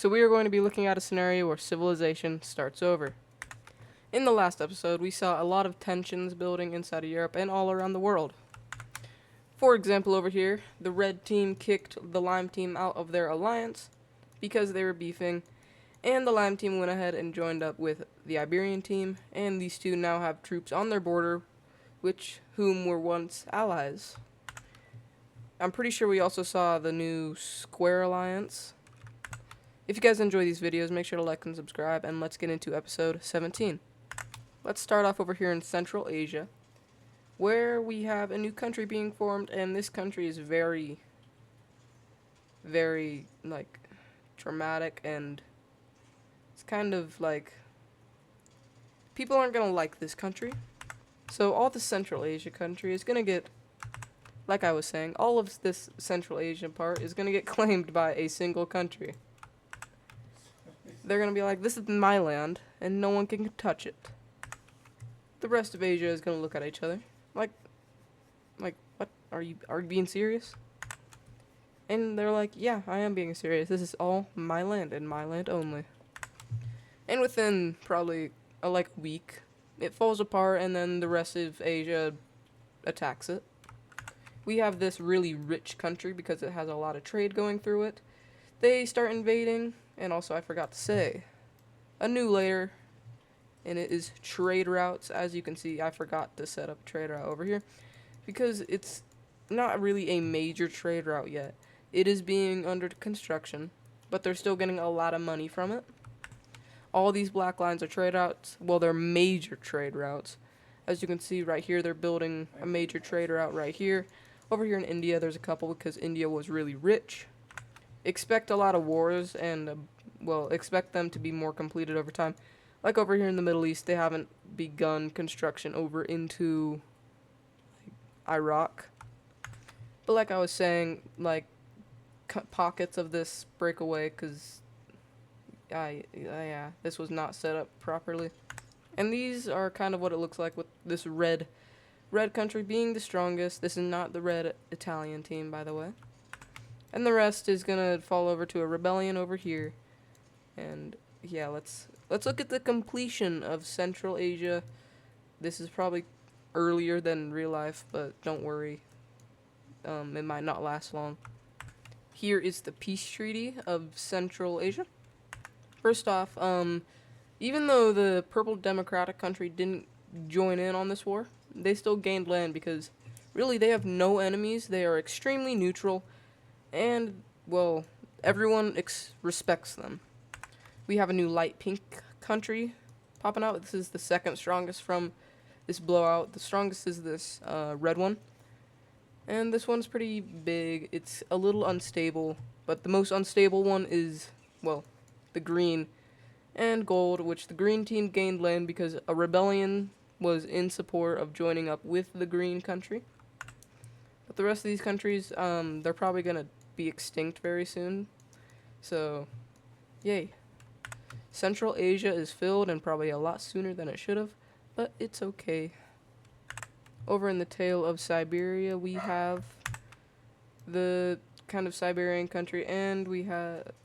So we are going to be looking at a scenario where civilization starts over. In the last episode, we saw a lot of tensions building inside of Europe and all around the world. For example, over here, the red team kicked the lime team out of their alliance because they were beefing, and the lime team went ahead and joined up with the Iberian team, and these two now have troops on their border, whom were once allies. I'm pretty sure we also saw the new Square Alliance. If you guys enjoy these videos, make sure to like and subscribe, and let's get into episode 17. Let's start off over here in Central Asia, where we have a new country being formed, and this country is very, very, dramatic, and it's kind of like, people aren't gonna like this country. So all the Central Asia country is gonna get, like I was saying, all of this Central Asian part is gonna get claimed by a single country. They're gonna be like, this is my land, and no one can touch it. The rest of Asia is gonna look at each other like, what? Are you being serious? And they're like, yeah, I am being serious. This is all my land, and my land only. And within probably a week, it falls apart, and then the rest of Asia attacks it. We have this really rich country because it has a lot of trade going through it. They start invading, and also I forgot to say, a new layer, and it is trade routes. As you can see, I forgot to set up a trade route over here because it's not really a major trade route yet. It is being under construction, but they're still getting a lot of money from it. All these black lines are trade routes. Well, they're major trade routes. As you can see right here, they're building a major trade route right here. Over here in India, there's a couple because India was really rich. Expect a lot of wars and, expect them to be more completed over time. Like over here in the Middle East, they haven't begun construction over into Iraq. But like I was saying, pockets of this break away because this was not set up properly. And these are kind of what it looks like with this red country being the strongest. This is not the red Italian team, by the way. And the rest is gonna fall over to a rebellion over here. And yeah, let's look at the completion of Central Asia. This is probably earlier than real life, but don't worry. It might not last long. Here is the peace treaty of Central Asia. First off, even though the purple democratic country didn't join in on this war, they still gained land because really they have no enemies. They are extremely neutral, and everyone respects them. We have a new light pink country popping out. This is the second strongest from this blowout. The strongest is this red one, and this one's pretty big. It's a little unstable, but the most unstable one is the green and gold, which the green team gained land because a rebellion was in support of joining up with the green country. But the rest of these countries, they're probably gonna be extinct very soon. So, yay. Central Asia is filled, and probably a lot sooner than it should have, but it's okay. Over in the tail of Siberia, we have the kind of Siberian country, and we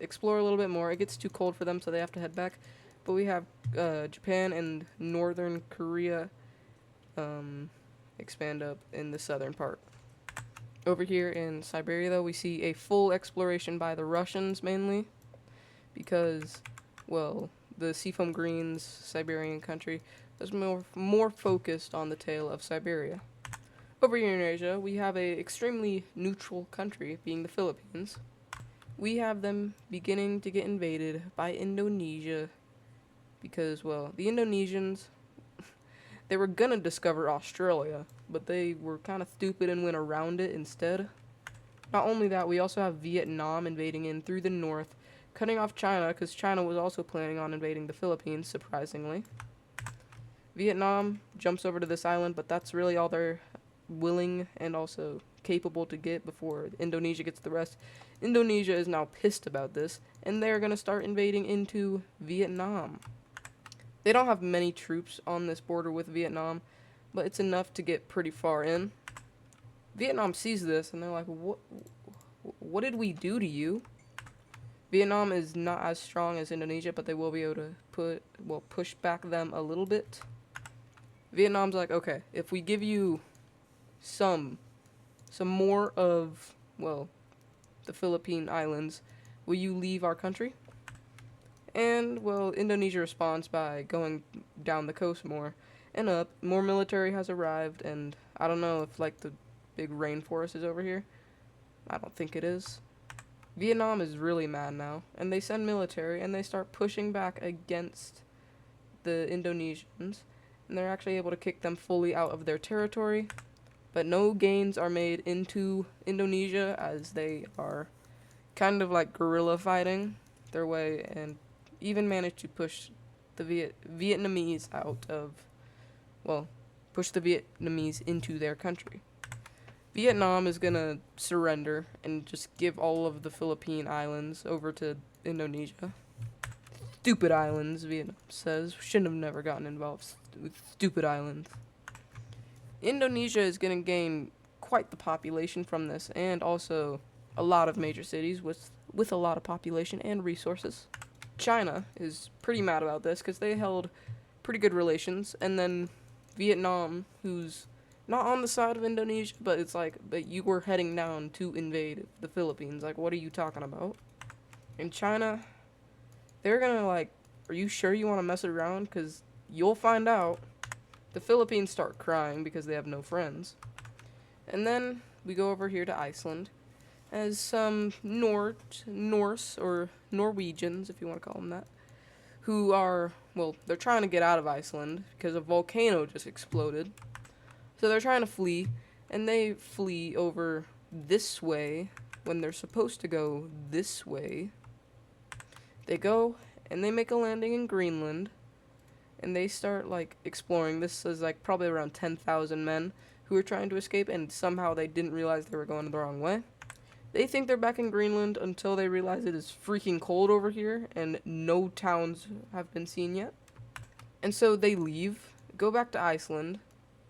explore a little bit more. It gets too cold for them, so they have to head back. But we have Japan and Northern Korea expand up in the southern part. Over here in Siberia, though, we see a full exploration by the Russians mainly, because, the Seafoam Greens Siberian country is more focused on the tail of Siberia. Over here in Asia, we have a extremely neutral country, being the Philippines. We have them beginning to get invaded by Indonesia because, the Indonesians, they were gonna discover Australia, but they were kind of stupid and went around it instead. Not only that, we also have Vietnam invading in through the north, cutting off China because China was also planning on invading the Philippines, surprisingly. Vietnam jumps over to this island, but that's really all they're willing and also capable to get before Indonesia gets the rest. Indonesia is now pissed about this, and they're going to start invading into Vietnam. They don't have many troops on this border with Vietnam, but it's enough to get pretty far in. Vietnam sees this, and they're like, what did we do to you? Vietnam is not as strong as Indonesia, but they will be able to push back them a little bit. Vietnam's like, okay, if we give you some more of, well, the Philippine Islands, will you leave our country? And, well, Indonesia responds by going down the coast more and up. More military has arrived, and I don't know if, like, the big rainforest is over here. I don't think it is. Vietnam is really mad now, and they send military, and they start pushing back against the Indonesians, and they're actually able to kick them fully out of their territory, but no gains are made into Indonesia, as they are kind of like guerrilla fighting their way, and even managed to push the Vietnamese out of, well, push the Vietnamese into their country. Vietnam is gonna surrender and just give all of the Philippine Islands over to Indonesia. Stupid islands, Vietnam says. Shouldn't have never gotten involved with stupid islands. Indonesia is gonna gain quite the population from this, and also a lot of major cities with a lot of population and resources. China is pretty mad about this because they held pretty good relations, and then Vietnam, who's not on the side of Indonesia, but it's like, but you were heading down to invade the Philippines. Like, what are you talking about? In China, they're gonna like, are you sure you want to mess around? Because you'll find out. The Philippines start crying because they have no friends. And then we go over here to Iceland, as some Norse, or Norwegians, if you want to call them that, who are, well, they're trying to get out of Iceland because a volcano just exploded. So they're trying to flee, and they flee over this way when they're supposed to go this way. They go, and they make a landing in Greenland, and they start, like, exploring. This is, like, probably around 10,000 men who are trying to escape, and somehow they didn't realize they were going the wrong way. They think they're back in Greenland until they realize it is freaking cold over here, and no towns have been seen yet. And so they leave, go back to Iceland.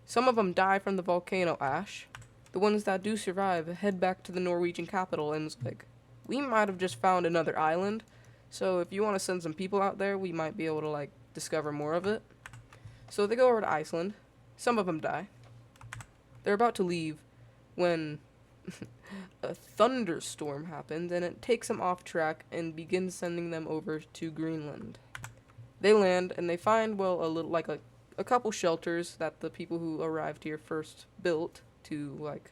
Some of them die from the volcano ash. The ones that do survive head back to the Norwegian capital, and it's like, we might have just found another island, so if you want to send some people out there, we might be able to, like, discover more of it. So they go over to Iceland. Some of them die. They're about to leave when a thunderstorm happens, and it takes them off track and begins sending them over to Greenland. They land, and they find, well, a couple shelters that the people who arrived here first built to, like,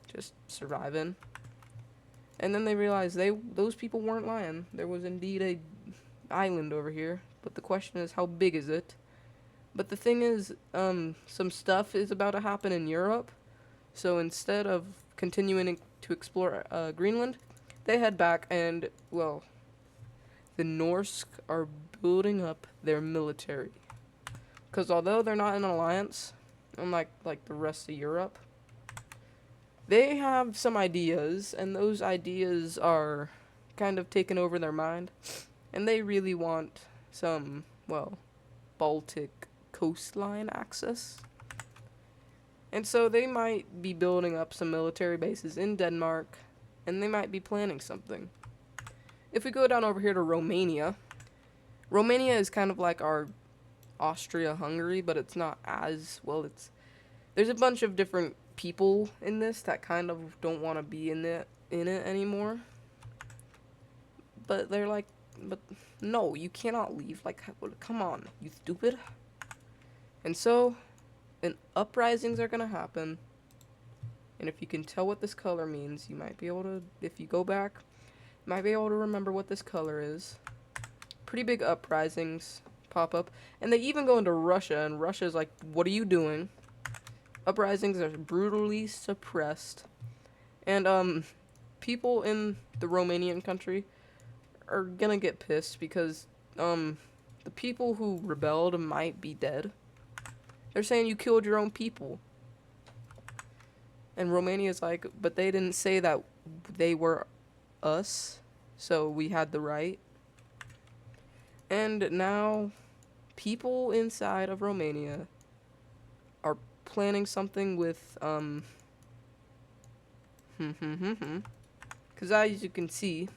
just survive in. And then they realize those people weren't lying. There was indeed a island over here, but the question is, how big is it? But the thing is, some stuff is about to happen in Europe, so instead of continuing to explore Greenland, they head back, and, well, the Norse are building up their military. Because although they're not in an alliance, unlike the rest of Europe, they have some ideas, and those ideas are kind of taking over their mind, and they really want some, well, Baltic coastline access. And so they might be building up some military bases in Denmark, and they might be planning something. If we go down over here to Romania, Romania is kind of like our Austria-Hungary, but it's not as, well, there's a bunch of different people in this that kind of don't want to be in it anymore. But they're like, but no, you cannot leave. Like, come on, you stupid. And so, and uprisings are gonna happen. And if you can tell what this color means, you might be able to, if you go back, you might be able to remember what this color is. Pretty big uprisings pop up. And they even go into Russia, and Russia's like, what are you doing? Uprisings are brutally suppressed. And, people in the Romanian country are gonna get pissed because, the people who rebelled might be dead. They're saying you killed your own people. And Romania's like, but they didn't say that they were us, so we had the right. And now, people inside of Romania are planning something with, because as you can see,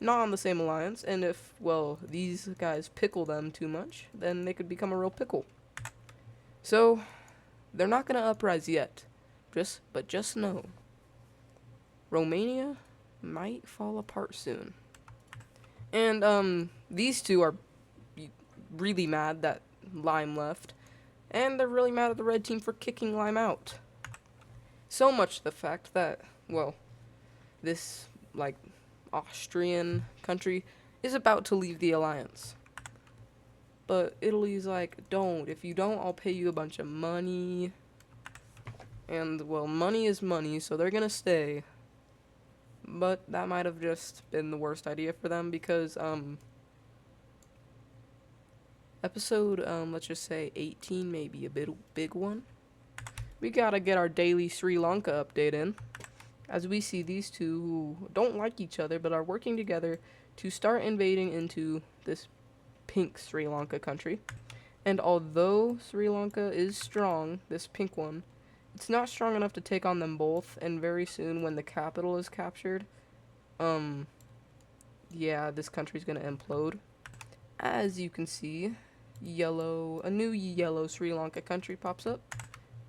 not on the same alliance, and if, well, these guys pickle them too much, then they could become a real pickle. So, they're not gonna uprise yet. But just know, Romania might fall apart soon. And, these two are really mad that Lime left, and they're really mad at the red team for kicking Lime out. So much the fact that, well, this, like, Austrian country is about to leave the alliance. But Italy's like, don't. If you don't, I'll pay you a bunch of money. And, well, money is money, so they're gonna stay. But that might have just been the worst idea for them because, episode, let's just say 18 may be a big one. We gotta get our daily Sri Lanka update in, as we see these two who don't like each other but are working together to start invading into this pink Sri Lanka country. And although Sri Lanka is strong, this pink one, it's not strong enough to take on them both, and very soon when the capital is captured, yeah, this country's gonna implode. As you can see, a new yellow Sri Lanka country pops up,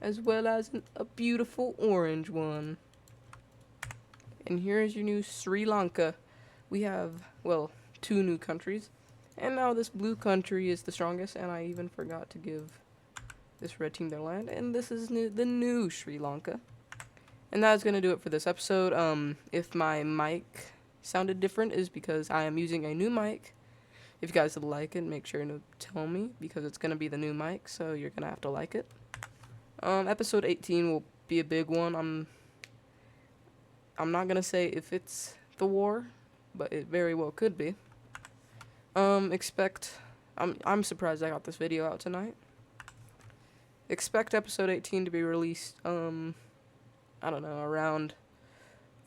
as well as a beautiful orange one. And here is your new Sri Lanka. We have, well, 2 new countries, and now this blue country is the strongest, and I even forgot to give this red team their land, and this is the new Sri Lanka. And that is going to do it for this episode. If my mic sounded different is because I am using a new mic. If you guys like it, make sure to tell me, because it's going to be the new mic, so you're going to have to like it. Episode 18 will be a big one. I'm not going to say if it's the war, but it very well could be. I'm surprised I got this video out tonight. Expect episode 18 to be released, I don't know, around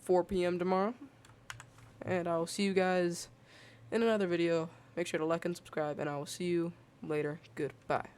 4 p.m. tomorrow. And I will see you guys in another video. Make sure to like and subscribe, and I will see you later. Goodbye.